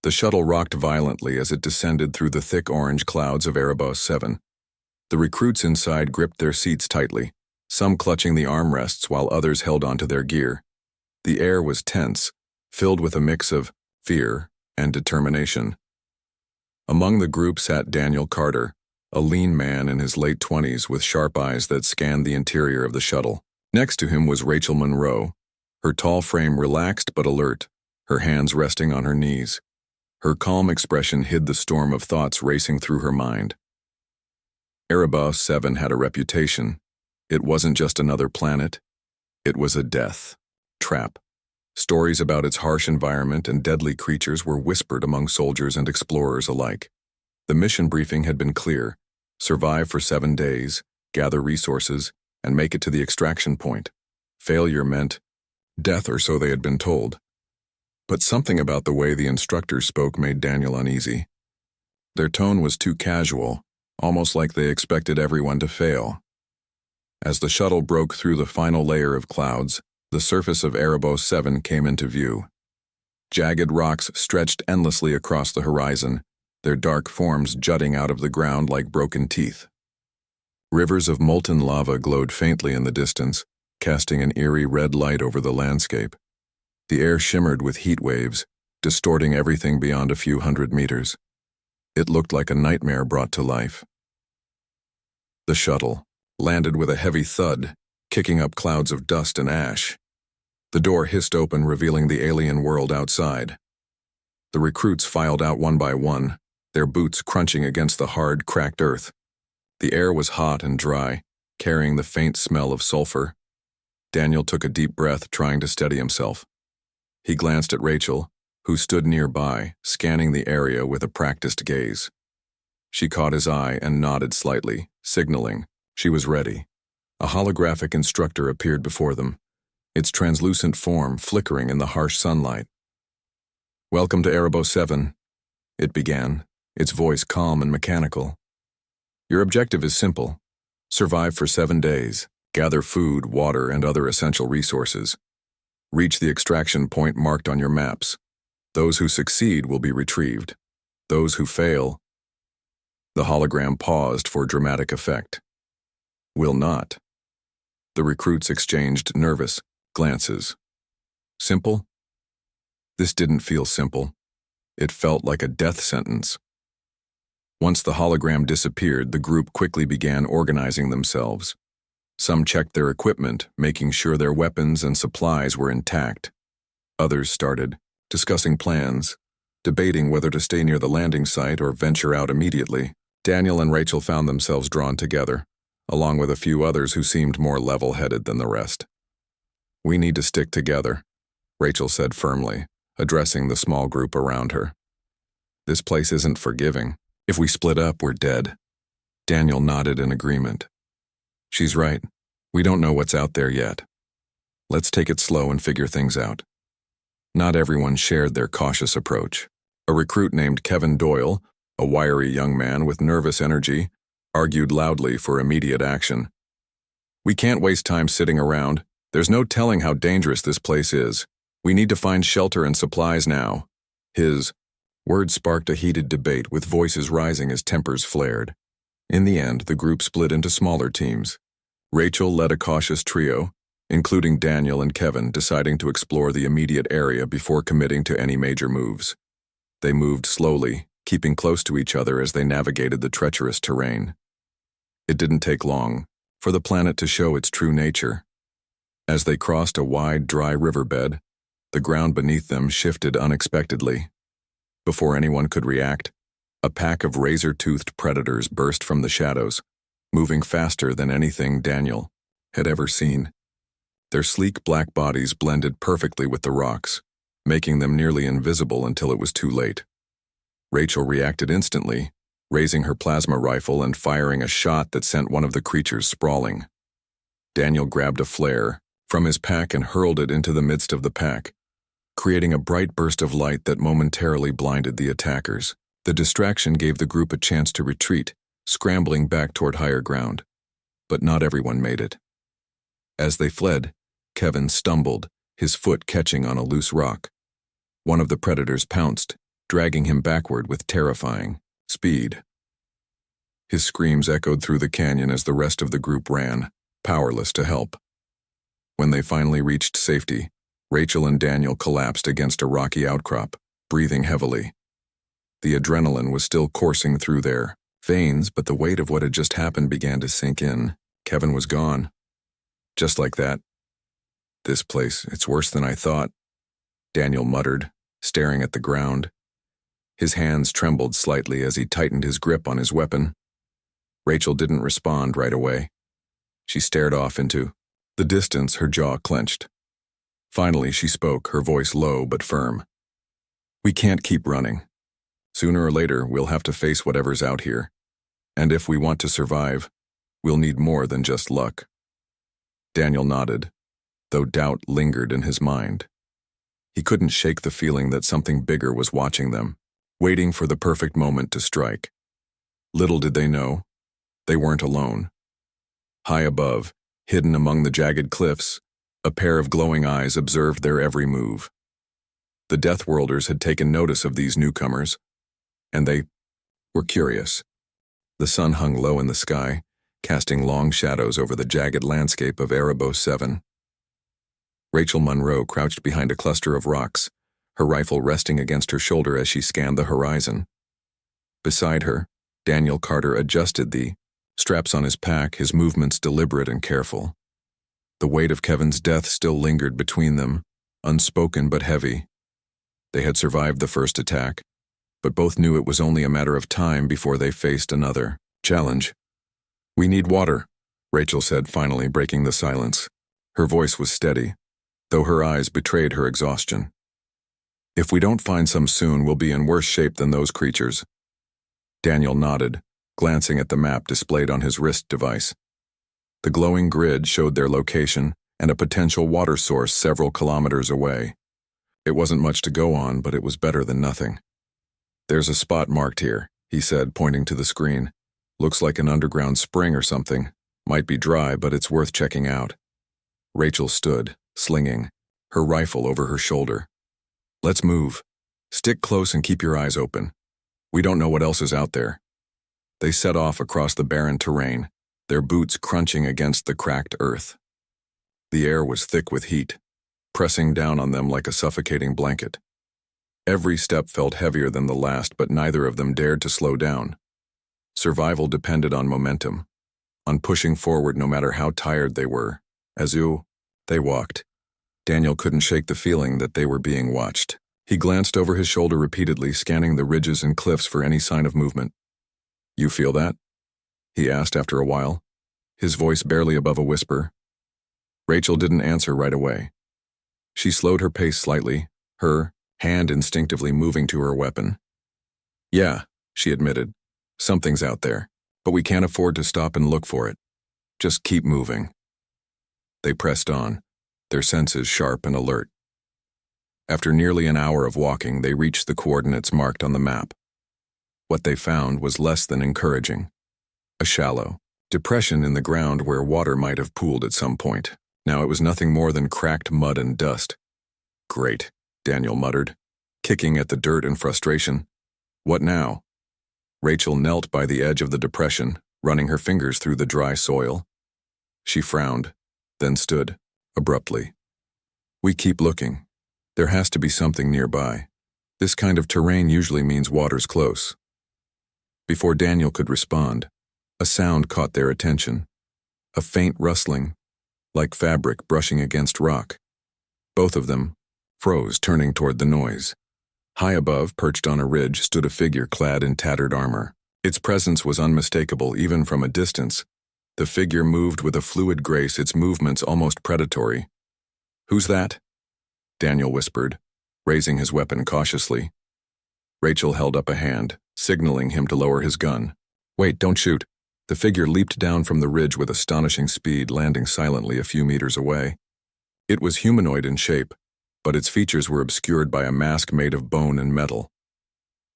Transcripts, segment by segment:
The shuttle rocked violently as it descended through the thick orange clouds of Erebos 7. The recruits inside gripped their seats tightly, some clutching the armrests while others held onto their gear. The air was tense, filled with a mix of fear and determination. Among the group sat Daniel Carter, a lean man in his late 20s with sharp eyes that scanned the interior of the shuttle. Next to him was Rachel Monroe, her tall frame relaxed but alert, her hands resting on her knees. Her calm expression hid the storm of thoughts racing through her mind. Erebos 7 had a reputation. It wasn't just another planet. It was a death trap. Stories about its harsh environment and deadly creatures were whispered among soldiers and explorers alike. The mission briefing had been clear: survive for 7 days, gather resources, and make it to the extraction point. Failure meant death, or so they had been told. But something about the way the instructors spoke made Daniel uneasy. Their tone was too casual, almost like they expected everyone to fail. As the shuttle broke through the final layer of clouds, the surface of Erebos 7 came into view. Jagged rocks stretched endlessly across the horizon, their dark forms jutting out of the ground like broken teeth. Rivers of molten lava glowed faintly in the distance, casting an eerie red light over the landscape. The air shimmered with heat waves, distorting everything beyond a few hundred meters. It looked like a nightmare brought to life. The shuttle landed with a heavy thud, kicking up clouds of dust and ash. The door hissed open, revealing the alien world outside. The recruits filed out one by one, their boots crunching against the hard, cracked earth. The air was hot and dry, carrying the faint smell of sulfur. Daniel took a deep breath, trying to steady himself. He glanced at Rachel, who stood nearby, scanning the area with a practiced gaze. She caught his eye and nodded slightly, signaling she was ready. A holographic instructor appeared before them, its translucent form flickering in the harsh sunlight. "Welcome to Erebos 7, it began, its voice calm and mechanical. "Your objective is simple: survive for 7 days, gather food, water, and other essential resources. Reach the extraction point marked on your maps. Those who succeed will be retrieved. Those who fail—" The hologram paused for dramatic effect. "Will not." The recruits exchanged nervous glances. Simple? This didn't feel simple. It felt like a death sentence. Once the hologram disappeared, the group quickly began organizing themselves. Some checked their equipment, making sure their weapons and supplies were intact. Others started discussing plans, debating whether to stay near the landing site or venture out immediately. Daniel and Rachel found themselves drawn together, along with a few others who seemed more level-headed than the rest. "We need to stick together," Rachel said firmly, addressing the small group around her. "This place isn't forgiving. If we split up, we're dead." Daniel nodded in agreement. "She's right. We don't know what's out there yet. Let's take it slow and figure things out." Not everyone shared their cautious approach. A recruit named Kevin Doyle, a wiry young man with nervous energy, argued loudly for immediate action. "We can't waste time sitting around. There's no telling how dangerous this place is. We need to find shelter and supplies now." His words sparked a heated debate, with voices rising as tempers flared. In the end, the group split into smaller teams. Rachel led a cautious trio, including Daniel and Kevin, deciding to explore the immediate area before committing to any major moves. They moved slowly, keeping close to each other as they navigated the treacherous terrain. It didn't take long for the planet to show its true nature. As they crossed a wide, dry riverbed, the ground beneath them shifted unexpectedly. Before anyone could react, a pack of razor-toothed predators burst from the shadows, moving faster than anything Daniel had ever seen. Their sleek black bodies blended perfectly with the rocks, making them nearly invisible until it was too late. Rachel reacted instantly, raising her plasma rifle and firing a shot that sent one of the creatures sprawling. Daniel grabbed a flare from his pack and hurled it into the midst of the pack, creating a bright burst of light that momentarily blinded the attackers. The distraction gave the group a chance to retreat, scrambling back toward higher ground. But not everyone made it. As they fled, Kevin stumbled, his foot catching on a loose rock. One of the predators pounced, dragging him backward with terrifying speed. His screams echoed through the canyon as the rest of the group ran, powerless to help. When they finally reached safety, Rachel and Daniel collapsed against a rocky outcrop, breathing heavily. The adrenaline was still coursing through their veins, but the weight of what had just happened began to sink in. Kevin was gone. Just like that. "This place, it's worse than I thought," Daniel muttered, staring at the ground. His hands trembled slightly as he tightened his grip on his weapon. Rachel didn't respond right away. She stared off into the distance, her jaw clenched. Finally, she spoke, her voice low but firm. "We can't keep running. Sooner or later, we'll have to face whatever's out here. And if we want to survive, we'll need more than just luck." Daniel nodded, though doubt lingered in his mind. He couldn't shake the feeling that something bigger was watching them, waiting for the perfect moment to strike. Little did they know, they weren't alone. High above, hidden among the jagged cliffs, a pair of glowing eyes observed their every move. The Deathworlders had taken notice of these newcomers, and they were curious. The sun hung low in the sky, casting long shadows over the jagged landscape of Erebos 7. Rachel Monroe crouched behind a cluster of rocks, her rifle resting against her shoulder as she scanned the horizon. Beside her, Daniel Carter adjusted the straps on his pack, his movements deliberate and careful. The weight of Kevin's death still lingered between them, unspoken but heavy. They had survived the first attack, but both knew it was only a matter of time before they faced another challenge. "We need water," Rachel said, finally breaking the silence. Her voice was steady, though her eyes betrayed her exhaustion. "If we don't find some soon, we'll be in worse shape than those creatures." Daniel nodded, glancing at the map displayed on his wrist device. The glowing grid showed their location and a potential water source several kilometers away. It wasn't much to go on, but it was better than nothing. "There's a spot marked here," he said, pointing to the screen. "Looks like an underground spring or something. Might be dry, but it's worth checking out." Rachel stood, slinging, her rifle over her shoulder. "Let's move. Stick close and keep your eyes open. We don't know what else is out there." They set off across the barren terrain, their boots crunching against the cracked earth. The air was thick with heat, pressing down on them like a suffocating blanket. Every step felt heavier than the last, but neither of them dared to slow down. Survival depended on momentum, on pushing forward no matter how tired they were. As they walked, Daniel couldn't shake the feeling that they were being watched. He glanced over his shoulder repeatedly, scanning the ridges and cliffs for any sign of movement. "You feel that?" he asked after a while, his voice barely above a whisper. Rachel didn't answer right away. She slowed her pace slightly, her hand instinctively moving to her weapon. "Yeah," she admitted. "Something's out there, but we can't afford to stop and look for it. Just keep moving." They pressed on, their senses sharp and alert. After nearly an hour of walking, they reached the coordinates marked on the map. What they found was less than encouraging. A shallow depression in the ground where water might have pooled at some point. Now it was nothing more than cracked mud and dust. "Great," Daniel muttered, kicking at the dirt in frustration. "What now?" Rachel knelt by the edge of the depression, running her fingers through the dry soil. She frowned, then stood, abruptly. "We keep looking. There has to be something nearby. This kind of terrain usually means water's close." Before Daniel could respond, a sound caught their attention. A faint rustling, like fabric brushing against rock. Both of them froze, turning toward the noise. High above, perched on a ridge, stood a figure clad in tattered armor. Its presence was unmistakable even from a distance. The figure moved with a fluid grace, its movements almost predatory. "Who's that?" Daniel whispered, raising his weapon cautiously. Rachel held up a hand, signaling him to lower his gun. "Wait, don't shoot." The figure leaped down from the ridge with astonishing speed, landing silently a few meters away. It was humanoid in shape, but its features were obscured by a mask made of bone and metal.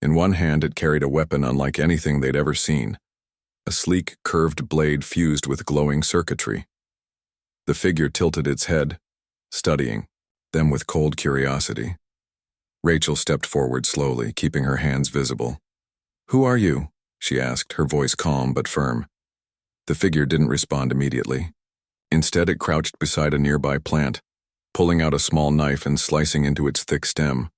In one hand it carried a weapon unlike anything they'd ever seen, a sleek, curved blade fused with glowing circuitry. The figure tilted its head, studying them with cold curiosity. Rachel stepped forward slowly, keeping her hands visible. "Who are you?" she asked, her voice calm but firm. The figure didn't respond immediately. Instead, it crouched beside a nearby plant, pulling out a small knife and slicing into its thick stem.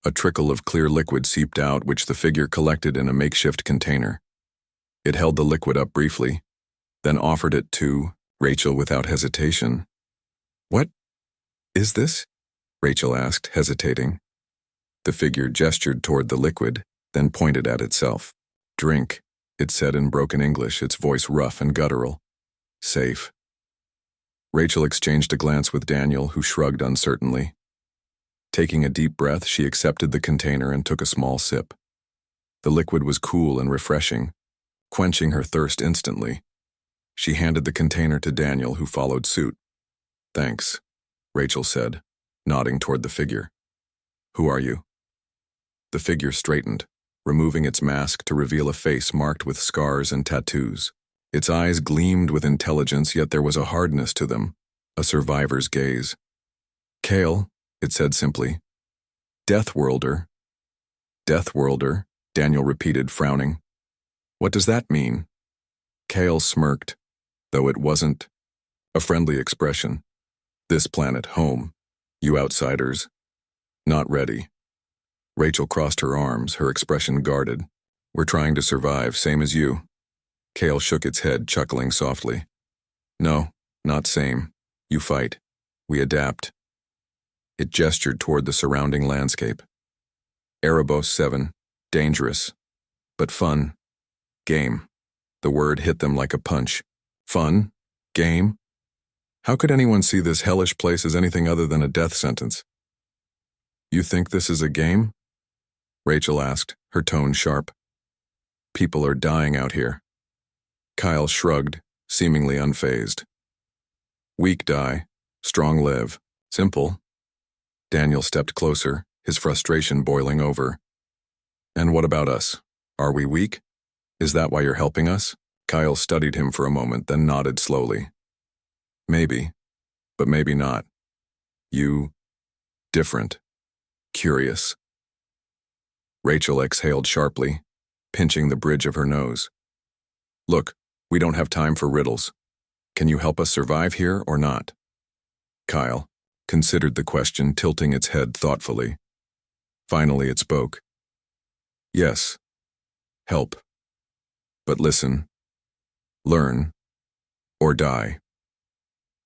A trickle of clear liquid seeped out, which the figure collected in a makeshift container. It held the liquid up briefly, then offered it to Rachel without hesitation. "What is this?" Rachel asked, hesitating. The figure gestured toward the liquid, then pointed at itself. "Drink," it said in broken English, its voice rough and guttural. "Safe." Rachel exchanged a glance with Daniel, who shrugged uncertainly. Taking a deep breath, she accepted the container and took a small sip. The liquid was cool and refreshing, quenching her thirst instantly. She handed the container to Daniel, who followed suit. "Thanks," Rachel said, nodding toward the figure. "Who are you?" The figure straightened, removing its mask to reveal a face marked with scars and tattoos. Its eyes gleamed with intelligence, yet there was a hardness to them, a survivor's gaze. "Kale," it said simply. "Deathworlder." "Deathworlder," Daniel repeated, frowning. "What does that mean?" Kale smirked, though it wasn't a friendly expression. "This planet, home. You outsiders. Not ready." Rachel crossed her arms, her expression guarded. "We're trying to survive, same as you." Kale shook its head, chuckling softly. "No, not same. You fight. We adapt." It gestured toward the surrounding landscape. "Erebos 7, dangerous, but fun. Game." The word hit them like a punch. Fun? Game? How could anyone see this hellish place as anything other than a death sentence? "You think this is a game?" Rachel asked, her tone sharp. "People are dying out here." Kyle shrugged, seemingly unfazed. "Weak die, strong live. Simple." Daniel stepped closer, his frustration boiling over. "And what about us? Are we weak? Is that why you're helping us?" Kyle studied him for a moment, then nodded slowly. "Maybe, but maybe not. You, different, curious." Rachel exhaled sharply, pinching the bridge of her nose. "Look, we don't have time for riddles. Can you help us survive here or not?" Kyle considered the question, tilting its head thoughtfully. Finally it spoke. "Yes, help. But listen, learn, or die."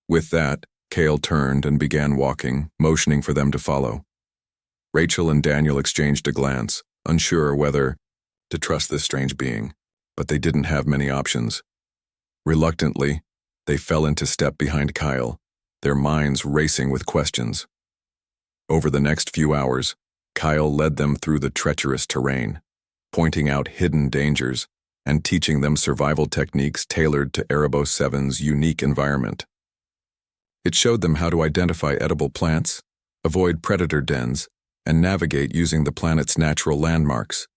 With that, Kale turned and began walking, motioning for them to follow. Rachel and Daniel exchanged a glance, unsure whether to trust this strange being, but they didn't have many options. Reluctantly, they fell into step behind Kyle, their minds racing with questions. Over the next few hours, Kyle led them through the treacherous terrain, pointing out hidden dangers and teaching them survival techniques tailored to Erebos 7's unique environment. It showed them how to identify edible plants, avoid predator dens, and navigate using the planet's natural landmarks.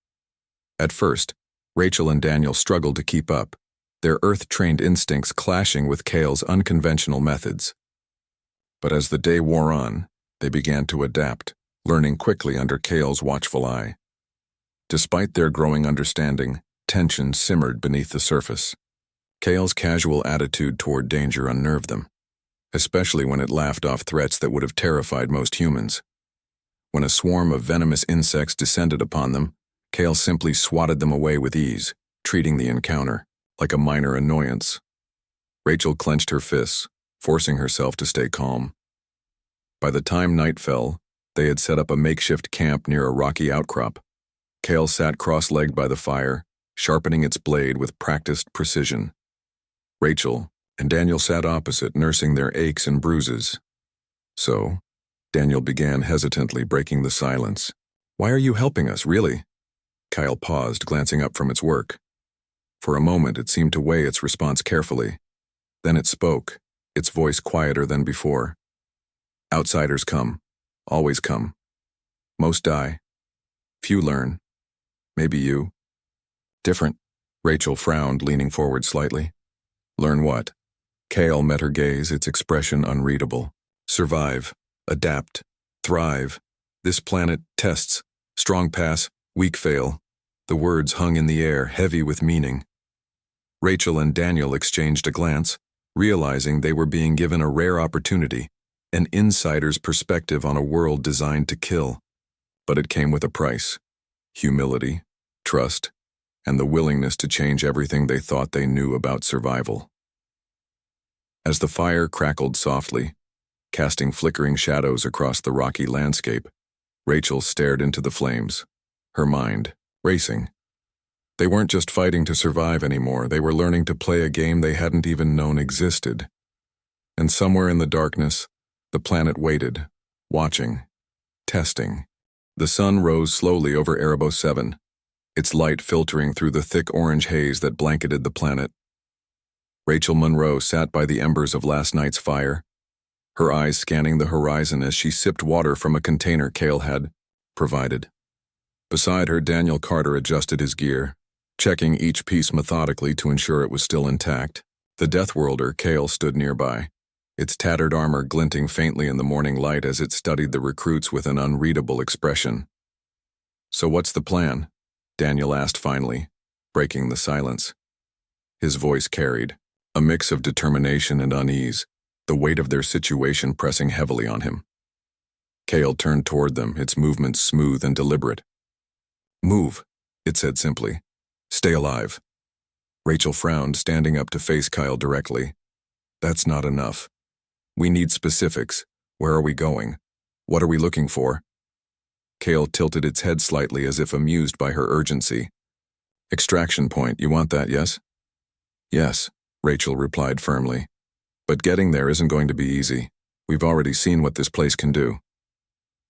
At first, Rachel and Daniel struggled to keep up, their Earth-trained instincts clashing with Kale's unconventional methods. But as the day wore on, they began to adapt, learning quickly under Kale's watchful eye. Despite their growing understanding, tension simmered beneath the surface. Kale's casual attitude toward danger unnerved them, especially when it laughed off threats that would have terrified most humans. When a swarm of venomous insects descended upon them, Kale simply swatted them away with ease, treating the encounter like a minor annoyance. Rachel clenched her fists, forcing herself to stay calm. By the time night fell, they had set up a makeshift camp near a rocky outcrop. Kale sat cross-legged by the fire, sharpening its blade with practiced precision. Rachel and Daniel sat opposite, nursing their aches and bruises. "So," Daniel began hesitantly, breaking the silence. "Why are you helping us, really?" Kyle paused, glancing up from its work. For a moment, it seemed to weigh its response carefully. Then it spoke, its voice quieter than before. "Outsiders come. Always come. Most die. Few learn. Maybe you." "Different." Rachel frowned, leaning forward slightly. "Learn what?" Kale met her gaze, its expression unreadable. "Survive. Adapt. Thrive. This planet tests. Strong pass, weak fail. The words hung in the air, heavy with meaning. Rachel and Daniel exchanged a glance, realizing they were being given a rare opportunity, an insider's perspective on a world designed to kill. But it came with a price: humility, trust, and the willingness to change everything they thought they knew about survival. As the fire crackled softly, casting flickering shadows across the rocky landscape, Rachel stared into the flames, her mind racing. They weren't just fighting to survive anymore, they were learning to play a game they hadn't even known existed. And somewhere in the darkness, the planet waited, watching, testing. The sun rose slowly over Erebos 7, its light filtering through the thick orange haze that blanketed the planet. Rachel Monroe sat by the embers of last night's fire, her eyes scanning the horizon as she sipped water from a container Cale had provided. Beside her, Daniel Carter adjusted his gear, checking each piece methodically to ensure it was still intact. The Deathworlder, Cale, stood nearby, its tattered armor glinting faintly in the morning light as it studied the recruits with an unreadable expression. "So what's the plan?" Daniel asked finally, breaking the silence. His voice carried a mix of determination and unease, the weight of their situation pressing heavily on him. Cale turned toward them, its movements smooth and deliberate. "Move," it said simply. "Stay alive." Rachel frowned, standing up to face Kyle directly. "That's not enough. We need specifics. Where are we going? What are we looking for?" Cale tilted its head slightly as if amused by her urgency. "Extraction point, you want that, yes?" "Yes," Rachel replied firmly. "But getting there isn't going to be easy. We've already seen what this place can do."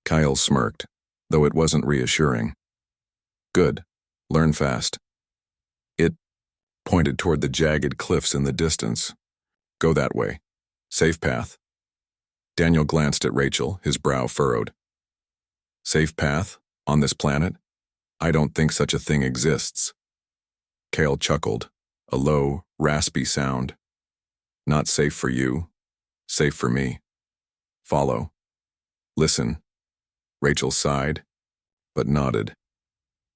Kyle smirked, though it wasn't reassuring. "Good. Learn fast." It pointed toward the jagged cliffs in the distance. "Go that way. Safe path." Daniel glanced at Rachel, his brow furrowed. "Safe path? On this planet? I don't think such a thing exists." Cale chuckled, a low, raspy sound. "Not safe for you. Safe for me. Follow. Listen." Rachel sighed, but nodded.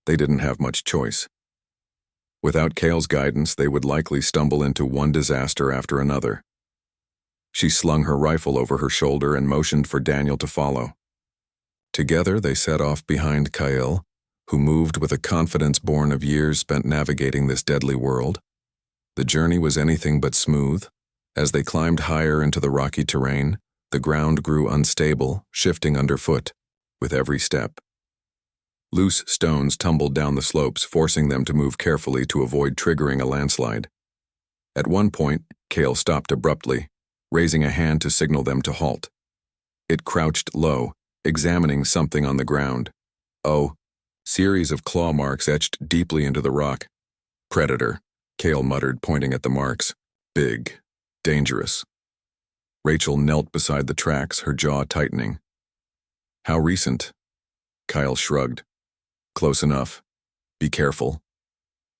They didn't have much choice. Without Cale's guidance, they would likely stumble into one disaster after another. She slung her rifle over her shoulder and motioned for Daniel to follow. Together, they set off behind Kyle, who moved with a confidence born of years spent navigating this deadly world. The journey was anything but smooth. As they climbed higher into the rocky terrain, the ground grew unstable, shifting underfoot with every step. Loose stones tumbled down the slopes, forcing them to move carefully to avoid triggering a landslide. At one point, Cale stopped abruptly, raising a hand to signal them to halt. It crouched low, examining something on the ground. Oh, series of claw marks etched deeply into the rock. "Predator," Cale muttered, pointing at the marks. "Big. Dangerous." Rachel knelt beside the tracks, her jaw tightening. "How recent?" Kyle shrugged. "Close enough. Be careful."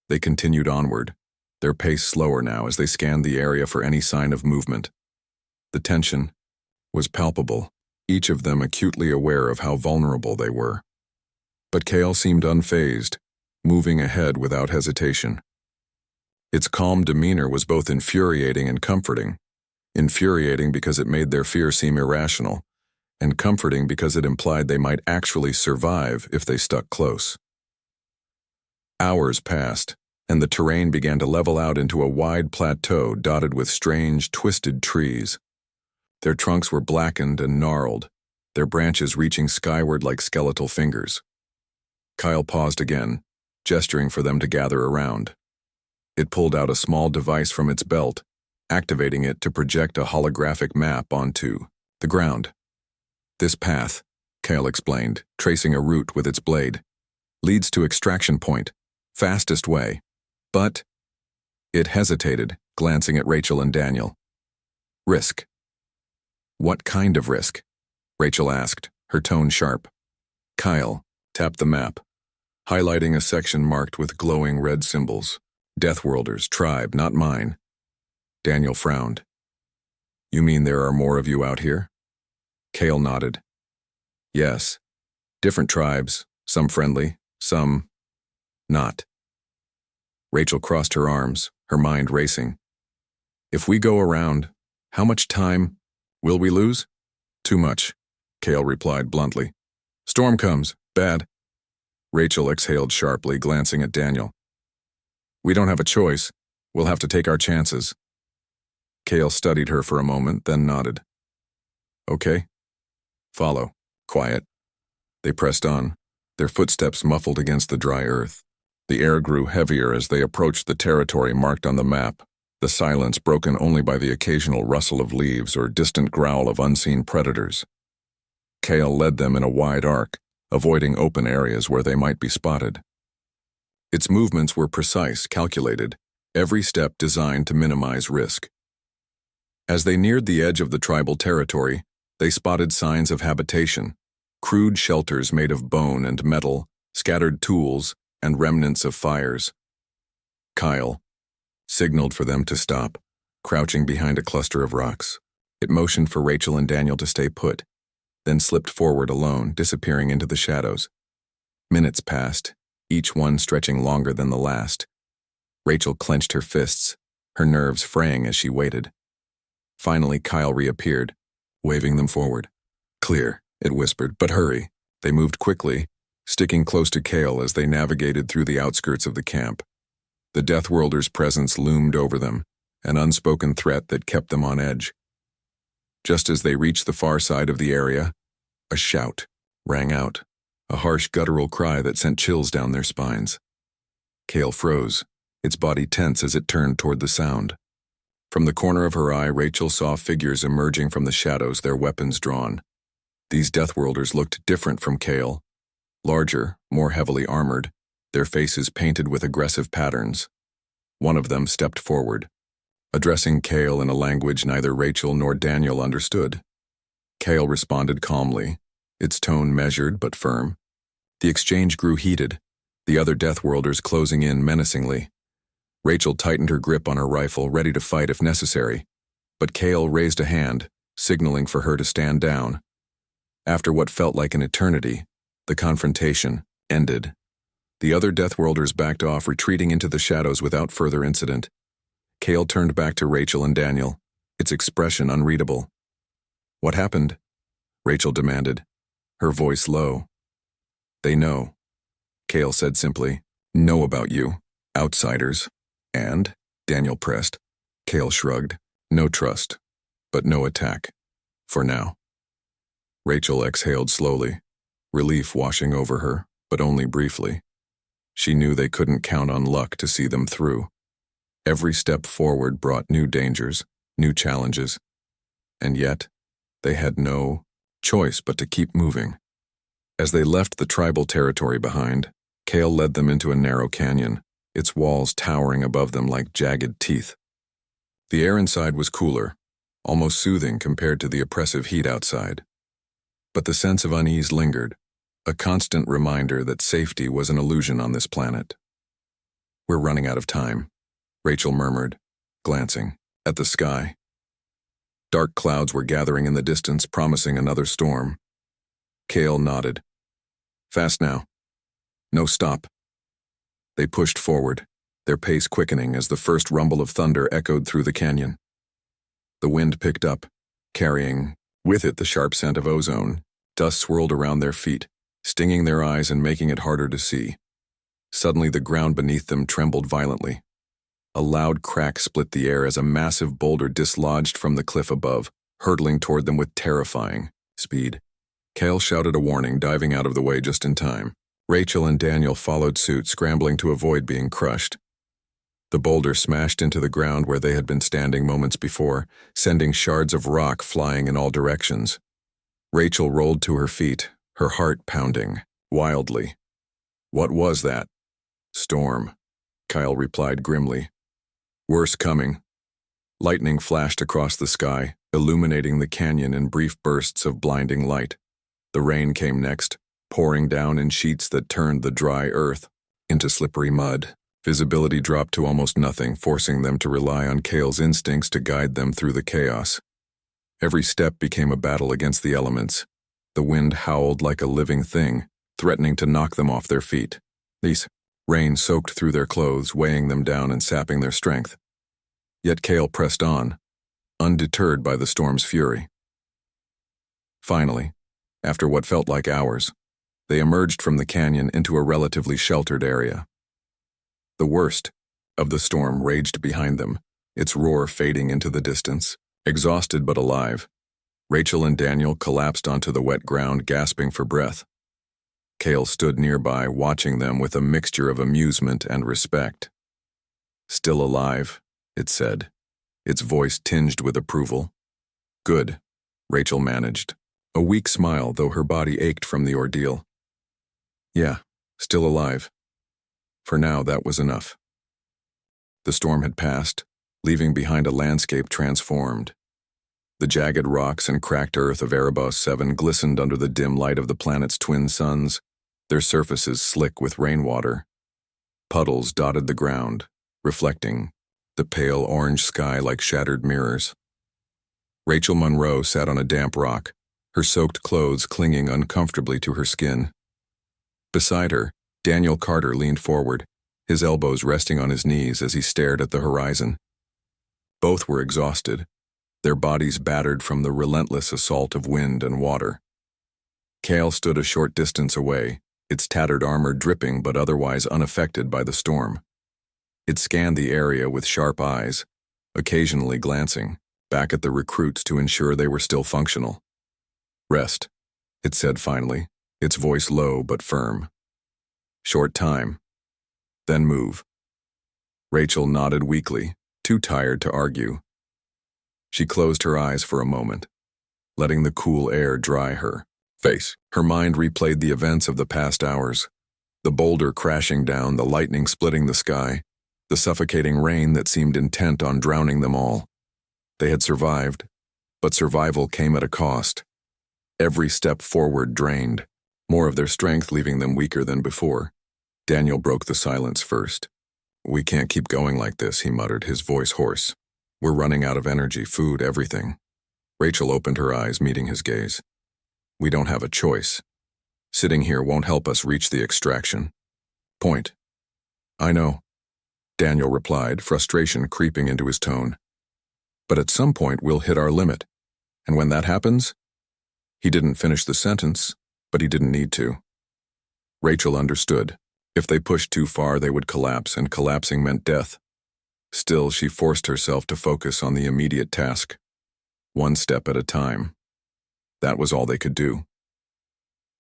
They continued onward, their pace slower now as they scanned the area for any sign of movement. The tension was palpable, each of them acutely aware of how vulnerable they were. But Cale seemed unfazed, moving ahead without hesitation. Its calm demeanor was both infuriating and comforting. Infuriating because it made their fear seem irrational, and comforting because it implied they might actually survive if they stuck close. Hours passed, and the terrain began to level out into a wide plateau dotted with strange, twisted trees. Their trunks were blackened and gnarled, their branches reaching skyward like skeletal fingers. Kyle paused again, gesturing for them to gather around. It pulled out a small device from its belt, activating it to project a holographic map onto the ground. "This path," Cale explained, tracing a route with its blade, "leads to extraction point, fastest way. But—" It hesitated, glancing at Rachel and Daniel. "Risk." "What kind of risk?" Rachel asked, her tone sharp. Kyle tapped the map, highlighting a section marked with glowing red symbols. "Deathworlders, tribe, not mine." Daniel frowned. "You mean there are more of you out here?" Cale nodded. "Yes. Different tribes, some friendly, some not. Rachel crossed her arms, her mind racing. If we go around, how much time will we lose? Too much, Kale replied bluntly. Storm comes, bad. Rachel exhaled sharply, glancing at Daniel. We don't have a choice. We'll have to take our chances. Kale studied her for a moment, then nodded. Okay. Follow. Quiet. They pressed on, their footsteps muffled against the dry earth. The air grew heavier as they approached the territory marked on the map, the silence broken only by the occasional rustle of leaves or distant growl of unseen predators. Kale led them in a wide arc, avoiding open areas where they might be spotted. Its movements were precise, calculated, every step designed to minimize risk. As they neared the edge of the tribal territory, they spotted signs of habitation, crude shelters made of bone and metal, scattered tools, and remnants of fires. Kyle signaled for them to stop, crouching behind a cluster of rocks. It motioned for Rachel and Daniel to stay put, then slipped forward alone, disappearing into the shadows. Minutes passed, each one stretching longer than the last. Rachel clenched her fists, her nerves fraying as she waited. Finally, Kyle reappeared, waving them forward. Clear, it whispered, but hurry. They moved quickly, sticking close to Kale as they navigated through the outskirts of the camp. The Deathworlders' presence loomed over them, an unspoken threat that kept them on edge. Just as they reached the far side of the area, a shout rang out, a harsh guttural cry that sent chills down their spines. Kale froze, its body tense as it turned toward the sound. From the corner of her eye, Rachel saw figures emerging from the shadows, their weapons drawn. These Deathworlders looked different from Kale. Larger, more heavily armored, their faces painted with aggressive patterns. One of them stepped forward, addressing Kale in a language neither Rachel nor Daniel understood. Kale responded calmly, its tone measured but firm. The exchange grew heated, the other Deathworlders closing in menacingly. Rachel tightened her grip on her rifle, ready to fight if necessary, but Kale raised a hand, signaling for her to stand down. After what felt like an eternity, the confrontation ended. The other Deathworlders backed off, retreating into the shadows without further incident. Kale turned back to Rachel and Daniel, its expression unreadable. What happened? Rachel demanded, her voice low. They know, Kale said simply. Know about you, outsiders. And, Daniel pressed. Kale shrugged. No trust, but no attack. For now. Rachel exhaled slowly, relief washing over her, but only briefly. She knew they couldn't count on luck to see them through. Every step forward brought new dangers, new challenges. And yet, they had no choice but to keep moving. As they left the tribal territory behind, Kale led them into a narrow canyon, its walls towering above them like jagged teeth. The air inside was cooler, almost soothing compared to the oppressive heat outside. But the sense of unease lingered, a constant reminder that safety was an illusion on this planet. We're running out of time, Rachel murmured, glancing at the sky. Dark clouds were gathering in the distance, promising another storm. Kale nodded. Fast now. No stop. They pushed forward, their pace quickening as the first rumble of thunder echoed through the canyon. The wind picked up, carrying with it the sharp scent of ozone. Dust swirled around their feet, stinging their eyes and making it harder to see. Suddenly the ground beneath them trembled violently. A loud crack split the air as a massive boulder dislodged from the cliff above, hurtling toward them with terrifying speed. Kale shouted a warning, diving out of the way just in time. Rachel and Daniel followed suit, scrambling to avoid being crushed. The boulder smashed into the ground where they had been standing moments before, sending shards of rock flying in all directions. Rachel rolled to her feet, her heart pounding wildly. What was that? Storm, Kyle replied grimly. Worse coming. Lightning flashed across the sky, illuminating the canyon in brief bursts of blinding light. The rain came next, pouring down in sheets that turned the dry earth into slippery mud. Visibility dropped to almost nothing, forcing them to rely on Kale's instincts to guide them through the chaos. Every step became a battle against the elements, The wind howled like a living thing, threatening to knock them off their feet. Rain soaked through their clothes, weighing them down and sapping their strength. Yet Cale pressed on, undeterred by the storm's fury. Finally, after what felt like hours, they emerged from the canyon into a relatively sheltered area. The worst of the storm raged behind them, its roar fading into the distance. Exhausted but alive, Rachel and Daniel collapsed onto the wet ground, gasping for breath. Cale stood nearby, watching them with a mixture of amusement and respect. "Still alive," it said, its voice tinged with approval. "Good," Rachel managed, a weak smile though her body ached from the ordeal. "Yeah, still alive." For now, that was enough. The storm had passed, leaving behind a landscape transformed. The jagged rocks and cracked earth of Erebos 7 glistened under the dim light of the planet's twin suns, their surfaces slick with rainwater. Puddles dotted the ground, reflecting the pale orange sky like shattered mirrors. Rachel Monroe sat on a damp rock, her soaked clothes clinging uncomfortably to her skin. Beside her, Daniel Carter leaned forward, his elbows resting on his knees as he stared at the horizon. Both were exhausted, their bodies battered from the relentless assault of wind and water. Cale stood a short distance away, its tattered armor dripping but otherwise unaffected by the storm. It scanned the area with sharp eyes, occasionally glancing back at the recruits to ensure they were still functional. "Rest," it said finally, its voice low but firm. "Short time. Then move." Rachel nodded weakly, too tired to argue. She closed her eyes for a moment, letting the cool air dry her face. Her mind replayed the events of the past hours, the boulder crashing down, the lightning splitting the sky, the suffocating rain that seemed intent on drowning them all. They had survived, but survival came at a cost. Every step forward drained, more of their strength leaving them weaker than before. Daniel broke the silence first. "We can't keep going like this," he muttered, his voice hoarse. "We're running out of energy, food, everything." Rachel opened her eyes, meeting his gaze. "We don't have a choice. Sitting here won't help us reach the extraction point." "I know," Daniel replied, frustration creeping into his tone. "But at some point we'll hit our limit. And when that happens..." He didn't finish the sentence, but he didn't need to. Rachel understood. If they pushed too far, they would collapse, and collapsing meant death. Still, she forced herself to focus on the immediate task, one step at a time. That was all they could do.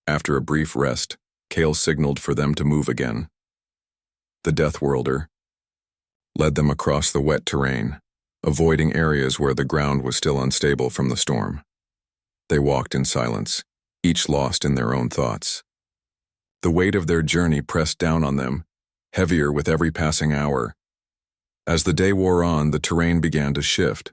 After a brief rest, Cale signaled for them to move again. The Deathworlder led them across the wet terrain, avoiding areas where the ground was still unstable from the storm. They walked in silence, each lost in their own thoughts. The weight of their journey pressed down on them, heavier with every passing hour. As the day wore on, the terrain began to shift.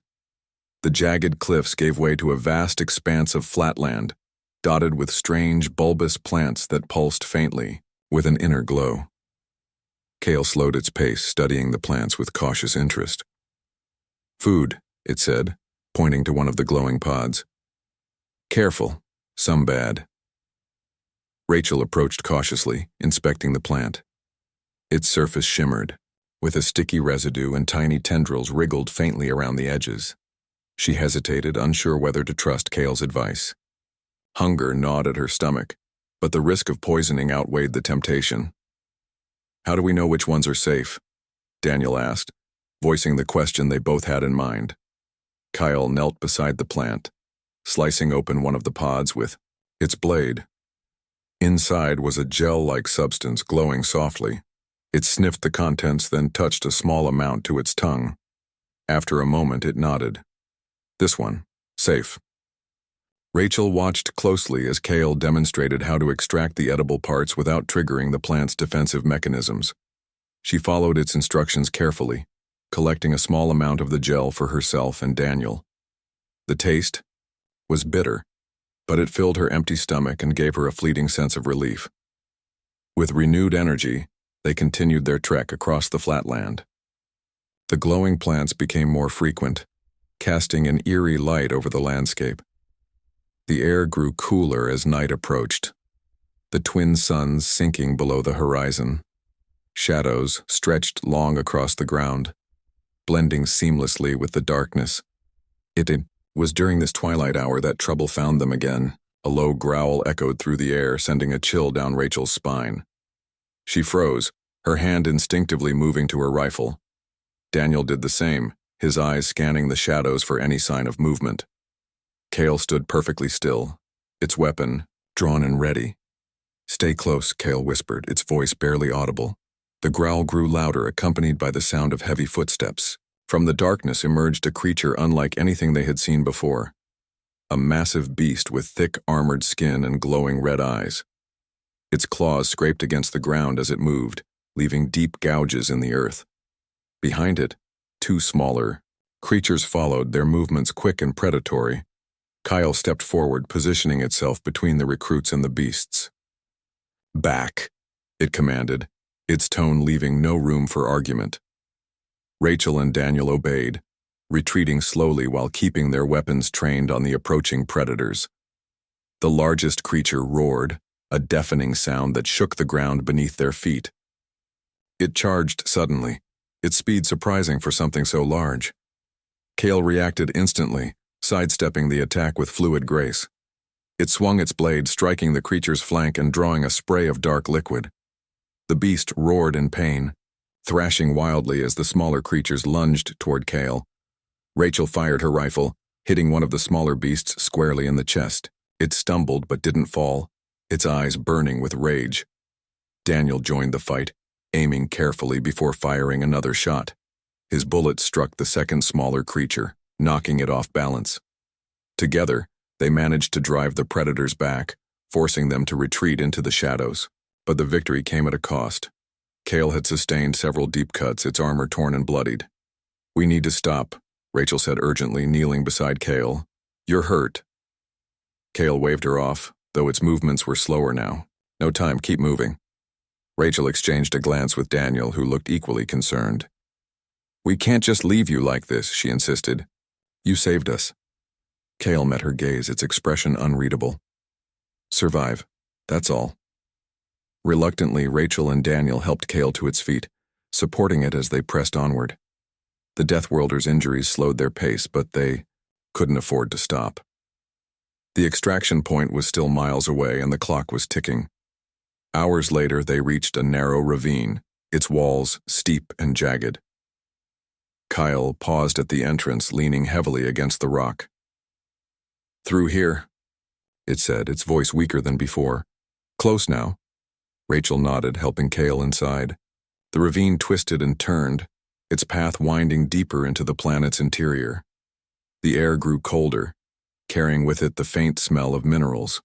The jagged cliffs gave way to a vast expanse of flatland, dotted with strange, bulbous plants that pulsed faintly, with an inner glow. Cale slowed its pace, studying the plants with cautious interest. "Food," it said, pointing to one of the glowing pods. "Careful, some bad." Rachel approached cautiously, inspecting the plant. Its surface shimmered, with a sticky residue, and tiny tendrils wriggled faintly around the edges. She hesitated, unsure whether to trust Cale's advice. Hunger gnawed at her stomach, but the risk of poisoning outweighed the temptation. "How do we know which ones are safe?" Daniel asked, voicing the question they both had in mind. Kyle knelt beside the plant, slicing open one of the pods with its blade. Inside was a gel-like substance glowing softly. It sniffed the contents, then touched a small amount to its tongue. After a moment, it nodded. "This one. Safe." Rachel watched closely as Cale demonstrated how to extract the edible parts without triggering the plant's defensive mechanisms. She followed its instructions carefully, collecting a small amount of the gel for herself and Daniel. The taste was bitter, but it filled her empty stomach and gave her a fleeting sense of relief. With renewed energy, they continued their trek across the flatland. The glowing plants became more frequent, casting an eerie light over the landscape. The air grew cooler as night approached, the twin suns sinking below the horizon. Shadows stretched long across the ground, blending seamlessly with the darkness. It was during this twilight hour that trouble found them again. A low growl echoed through the air, sending a chill down Rachel's spine. She froze, her hand instinctively moving to her rifle. Daniel did the same, his eyes scanning the shadows for any sign of movement. Cale stood perfectly still, its weapon drawn and ready. "Stay close," Cale whispered, its voice barely audible. The growl grew louder, accompanied by the sound of heavy footsteps. From the darkness emerged a creature unlike anything they had seen before. A massive beast with thick, armored skin and glowing red eyes. Its claws scraped against the ground as it moved, leaving deep gouges in the earth. Behind it, two smaller creatures followed, their movements quick and predatory. Kyle stepped forward, positioning itself between the recruits and the beasts. "Back," it commanded, its tone leaving no room for argument. Rachel and Daniel obeyed, retreating slowly while keeping their weapons trained on the approaching predators. The largest creature roared, a deafening sound that shook the ground beneath their feet. It charged suddenly, its speed surprising for something so large. Cale reacted instantly, sidestepping the attack with fluid grace. It swung its blade, striking the creature's flank and drawing a spray of dark liquid. The beast roared in pain, thrashing wildly as the smaller creatures lunged toward Cale. Rachel fired her rifle, hitting one of the smaller beasts squarely in the chest. It stumbled but didn't fall, its eyes burning with rage. Daniel joined the fight, aiming carefully before firing another shot. His bullet struck the second smaller creature, knocking it off balance. Together, they managed to drive the predators back, forcing them to retreat into the shadows. But the victory came at a cost. Cale had sustained several deep cuts, its armor torn and bloodied. "We need to stop," Rachel said urgently, kneeling beside Cale. "You're hurt." Cale waved her off, though its movements were slower now. "No time, keep moving." Rachel exchanged a glance with Daniel, who looked equally concerned. "We can't just leave you like this," she insisted. "You saved us." Cale met her gaze, its expression unreadable. "Survive, that's all." Reluctantly, Rachel and Daniel helped Cale to its feet, supporting it as they pressed onward. The Deathworlders' injuries slowed their pace, but they couldn't afford to stop. The extraction point was still miles away, and the clock was ticking. Hours later, they reached a narrow ravine, its walls steep and jagged. Kyle paused at the entrance, leaning heavily against the rock. "Through here," it said, its voice weaker than before. "Close now." Rachel nodded, helping Cale inside. The ravine twisted and turned, its path winding deeper into the planet's interior. The air grew colder, carrying with it the faint smell of minerals.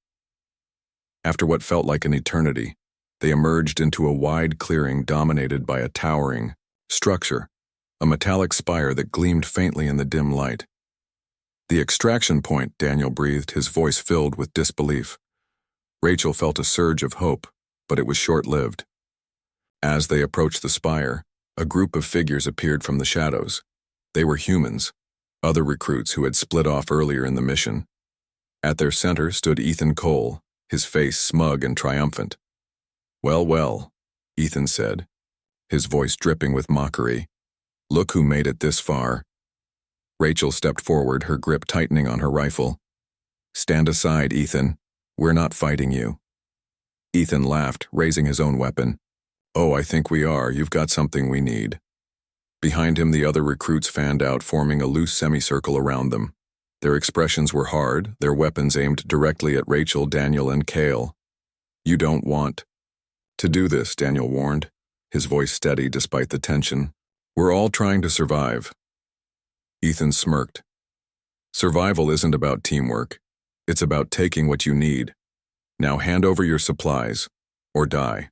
After what felt like an eternity, they emerged into a wide clearing dominated by a towering structure, a metallic spire that gleamed faintly in the dim light. "The extraction point," Daniel breathed, his voice filled with disbelief. Rachel felt a surge of hope, but it was short-lived. As they approached the spire, a group of figures appeared from the shadows. They were humans, other recruits who had split off earlier in the mission. At their center stood Ethan Cole, his face smug and triumphant. "Well, well," Ethan said, his voice dripping with mockery. "Look who made it this far." Rachel stepped forward, her grip tightening on her rifle. "Stand aside, Ethan. We're not fighting you." Ethan laughed, raising his own weapon. "Oh, I think we are. You've got something we need." Behind him, the other recruits fanned out, forming a loose semicircle around them. Their expressions were hard, their weapons aimed directly at Rachel, Daniel, and Cale. "You don't want to do this," Daniel warned, his voice steady despite the tension. "We're all trying to survive." Ethan smirked. "Survival isn't about teamwork. It's about taking what you need. Now hand over your supplies, or die."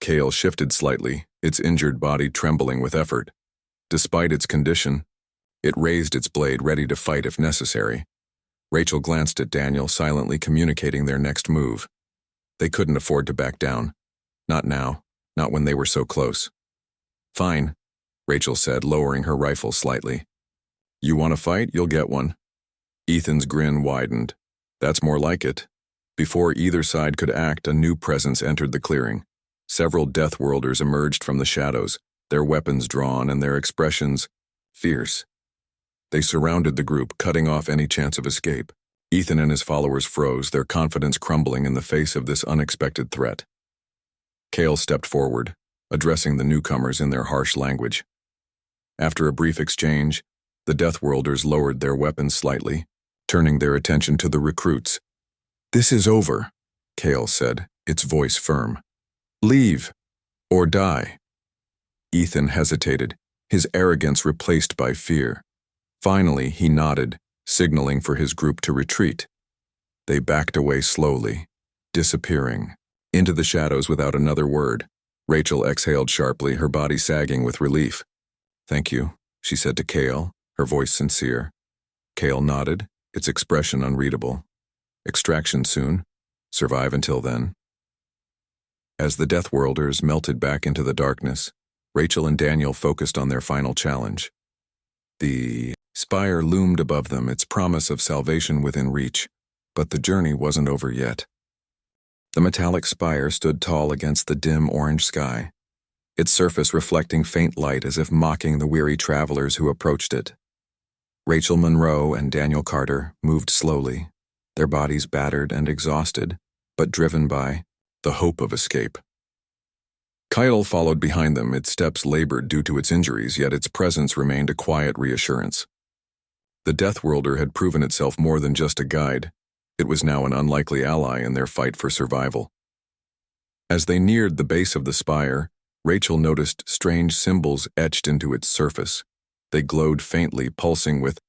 Cale shifted slightly, its injured body trembling with effort. Despite its condition, it raised its blade, ready to fight if necessary. Rachel glanced at Daniel, silently communicating their next move. They couldn't afford to back down. Not now, not when they were so close. "Fine," Rachel said, lowering her rifle slightly. "You want to fight? You'll get one." Ethan's grin widened. That's more like it. Before either side could act, a new presence entered the clearing. Several Deathworlders emerged from the shadows, their weapons drawn and their expressions fierce. They surrounded the group, cutting off any chance of escape. Ethan and his followers froze, their confidence crumbling in the face of this unexpected threat. Kale stepped forward, addressing the newcomers in their harsh language. After a brief exchange, the Deathworlders lowered their weapons slightly, turning their attention to the recruits. "This is over," Kale said, its voice firm. "Leave, or die." Ethan hesitated, his arrogance replaced by fear. Finally, he nodded, signaling for his group to retreat. They backed away slowly, disappearing into the shadows without another word. Rachel exhaled sharply, her body sagging with relief. "Thank you," she said to Kale, her voice sincere. Kale nodded, its expression unreadable. "Extraction soon. Survive until then." As the Deathworlders melted back into the darkness, Rachel and Daniel focused on their final challenge. The spire loomed above them, its promise of salvation within reach, but the journey wasn't over yet. The metallic spire stood tall against the dim orange sky, its surface reflecting faint light as if mocking the weary travelers who approached it. Rachel Monroe and Daniel Carter moved slowly, their bodies battered and exhausted, but driven by the hope of escape. Kyle followed behind them, its steps labored due to its injuries, yet its presence remained a quiet reassurance. The Deathworlder had proven itself more than just a guide. It was now an unlikely ally in their fight for survival. As they neared the base of the spire, Rachel noticed strange symbols etched into its surface. They glowed faintly, pulsing with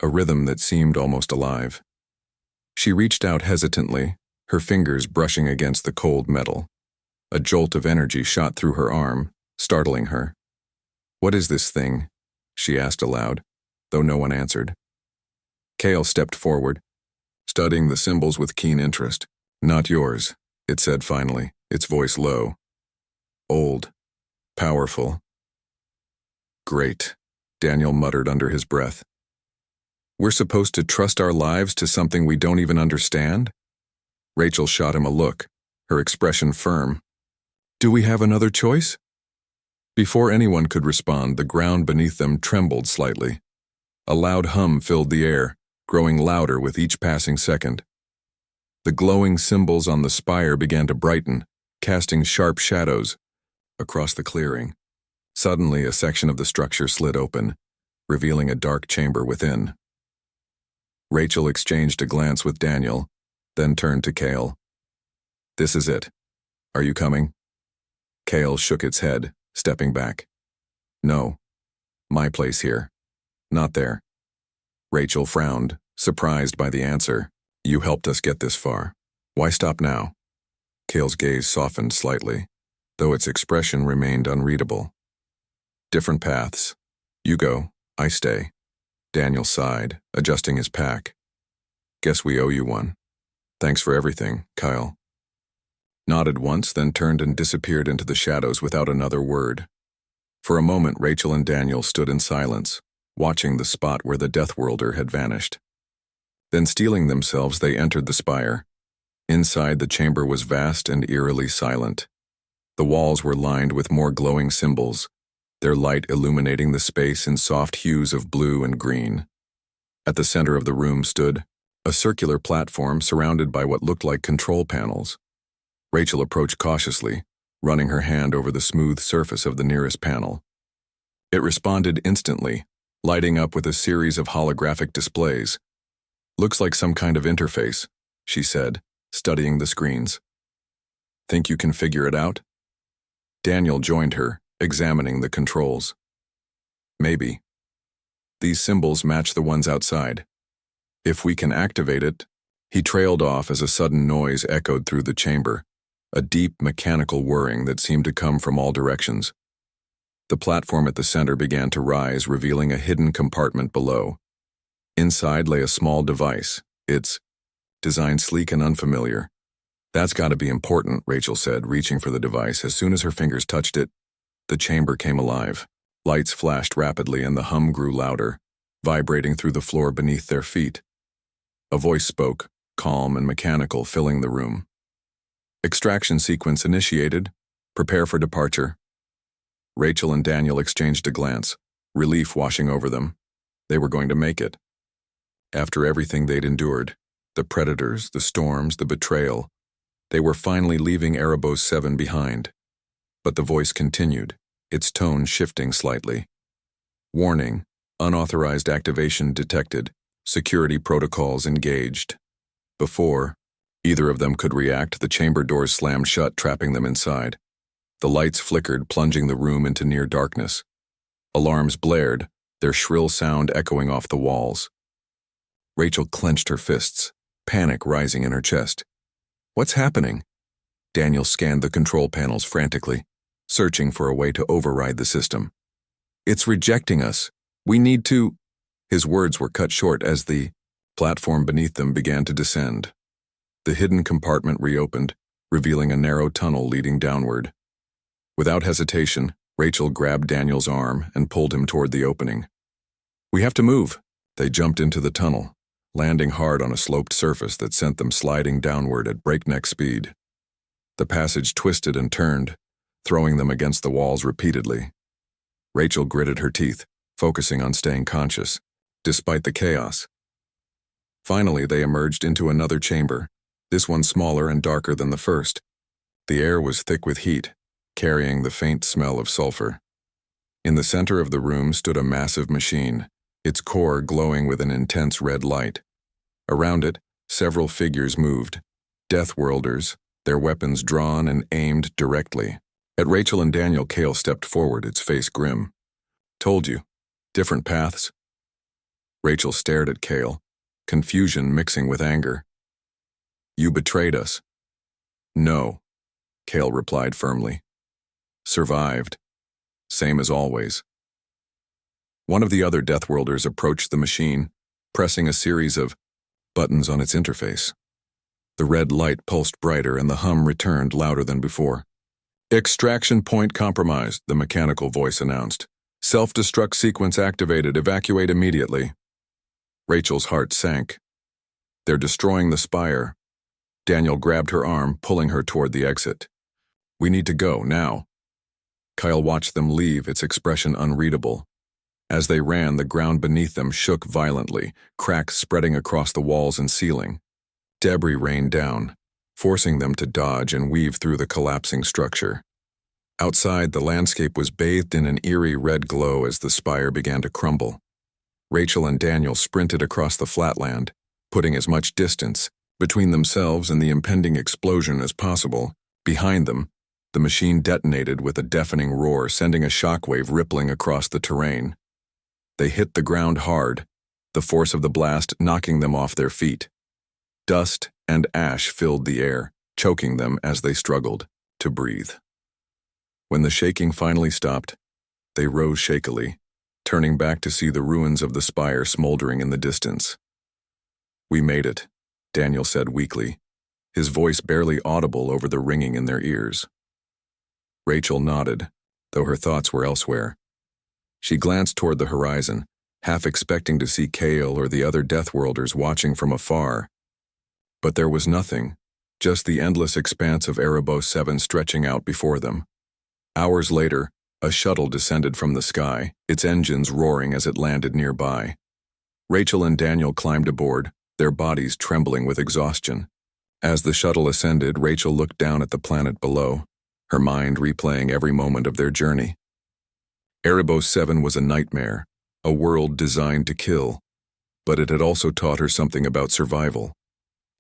a rhythm that seemed almost alive. She reached out hesitantly, her fingers brushing against the cold metal. A jolt of energy shot through her arm, startling her. "What is this thing?" she asked aloud, though no one answered. Kale stepped forward, studying the symbols with keen interest. "Not yours," it said finally, its voice low. "Old. Powerful." "Great," Daniel muttered under his breath. "We're supposed to trust our lives to something we don't even understand?" Rachel shot him a look, her expression firm. "Do we have another choice?" Before anyone could respond, the ground beneath them trembled slightly. A loud hum filled the air, growing louder with each passing second. The glowing symbols on the spire began to brighten, casting sharp shadows across the clearing. Suddenly, a section of the structure slid open, revealing a dark chamber within. Rachel exchanged a glance with Daniel, then turned to Kale. "This is it. Are you coming?" Kale shook its head, stepping back. "No. My place here. Not there." Rachel frowned, surprised by the answer. "You helped us get this far. Why stop now?" Kale's gaze softened slightly, though its expression remained unreadable. "Different paths. You go, I stay." Daniel sighed, adjusting his pack. "Guess we owe you one. Thanks for everything, Kyle." Nodded once, then turned and disappeared into the shadows without another word. For a moment, Rachel and Daniel stood in silence, watching the spot where the Deathworlder had vanished. Then, steeling themselves, they entered the spire. Inside, the chamber was vast and eerily silent. The walls were lined with more glowing symbols, their light illuminating the space in soft hues of blue and green. At the center of the room stood a circular platform surrounded by what looked like control panels. Rachel approached cautiously, running her hand over the smooth surface of the nearest panel. It responded instantly, lighting up with a series of holographic displays. "Looks like some kind of interface," she said, studying the screens. "Think you can figure it out?" Daniel joined her, examining the controls. "Maybe. These symbols match the ones outside. If we can activate it." He trailed off as a sudden noise echoed through the chamber, a deep mechanical whirring that seemed to come from all directions. The platform at the center began to rise, revealing a hidden compartment below. Inside lay a small device, its design sleek and unfamiliar. "That's got to be important," Rachel said, reaching for the device. As soon as her fingers touched it, the chamber came alive. Lights flashed rapidly and the hum grew louder, vibrating through the floor beneath their feet. A voice spoke, calm and mechanical, filling the room. Extraction sequence initiated. Prepare for departure. Rachel and Daniel exchanged a glance, relief washing over them. They were going to make it. After everything they'd endured, the predators, the storms, the betrayal, they were finally leaving Erebos 7 behind. But the voice continued, its tone shifting slightly. Warning, unauthorized activation detected, security protocols engaged. Before either of them could react, the chamber doors slammed shut, trapping them inside. The lights flickered, plunging the room into near darkness. Alarms blared, their shrill sound echoing off the walls. Rachel clenched her fists, panic rising in her chest. What's happening? Daniel scanned the control panels frantically, searching for a way to override the system. It's rejecting us. We need to... His words were cut short as the platform beneath them began to descend. The hidden compartment reopened, revealing a narrow tunnel leading downward. Without hesitation, Rachel grabbed Daniel's arm and pulled him toward the opening. We have to move. They jumped into the tunnel, landing hard on a sloped surface that sent them sliding downward at breakneck speed. The passage twisted and turned, throwing them against the walls repeatedly. Rachel gritted her teeth, focusing on staying conscious, despite the chaos. Finally, they emerged into another chamber, this one smaller and darker than the first. The air was thick with heat, carrying the faint smell of sulfur. In the center of the room stood a massive machine, its core glowing with an intense red light. Around it, several figures moved, Deathworlders, their weapons drawn and aimed directly. At Rachel and Daniel, Cale stepped forward, its face grim. Told you. Different paths. Rachel stared at Cale, confusion mixing with anger. You betrayed us. No, Cale replied firmly. Survived. Same as always. One of the other Deathworlders approached the machine, pressing a series of buttons on its interface. The red light pulsed brighter and the hum returned louder than before. Extraction point compromised, the mechanical voice announced. Self-destruct sequence activated. Evacuate immediately. Rachel's heart sank. They're destroying the spire. Daniel grabbed her arm, pulling her toward the exit. We need to go, now. Kyle watched them leave, its expression unreadable. As they ran, the ground beneath them shook violently, cracks spreading across the walls and ceiling. Debris rained down, forcing them to dodge and weave through the collapsing structure. Outside, the landscape was bathed in an eerie red glow as the spire began to crumble. Rachel and Daniel sprinted across the flatland, putting as much distance between themselves and the impending explosion as possible. Behind them, the machine detonated with a deafening roar, sending a shockwave rippling across the terrain. They hit the ground hard, the force of the blast knocking them off their feet. Dust and ash filled the air, choking them as they struggled to breathe. When the shaking finally stopped, they rose shakily, turning back to see the ruins of the spire smoldering in the distance. We made it, Daniel said weakly, his voice barely audible over the ringing in their ears. Rachel nodded, though her thoughts were elsewhere. She glanced toward the horizon, half expecting to see Cale or the other Deathworlders watching from afar. But there was nothing, just the endless expanse of Erebos 7 stretching out before them. Hours later, a shuttle descended from the sky, its engines roaring as it landed nearby. Rachel and Daniel climbed aboard, their bodies trembling with exhaustion. As the shuttle ascended, Rachel looked down at the planet below, her mind replaying every moment of their journey. Erebos 7 was a nightmare, a world designed to kill, but it had also taught her something about survival,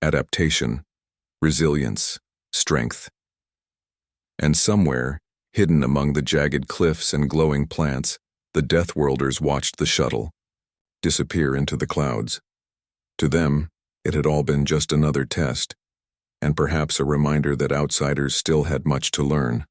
adaptation, resilience, strength. And somewhere, hidden among the jagged cliffs and glowing plants, the Deathworlders watched the shuttle disappear into the clouds. To them, it had all been just another test, and perhaps a reminder that outsiders still had much to learn.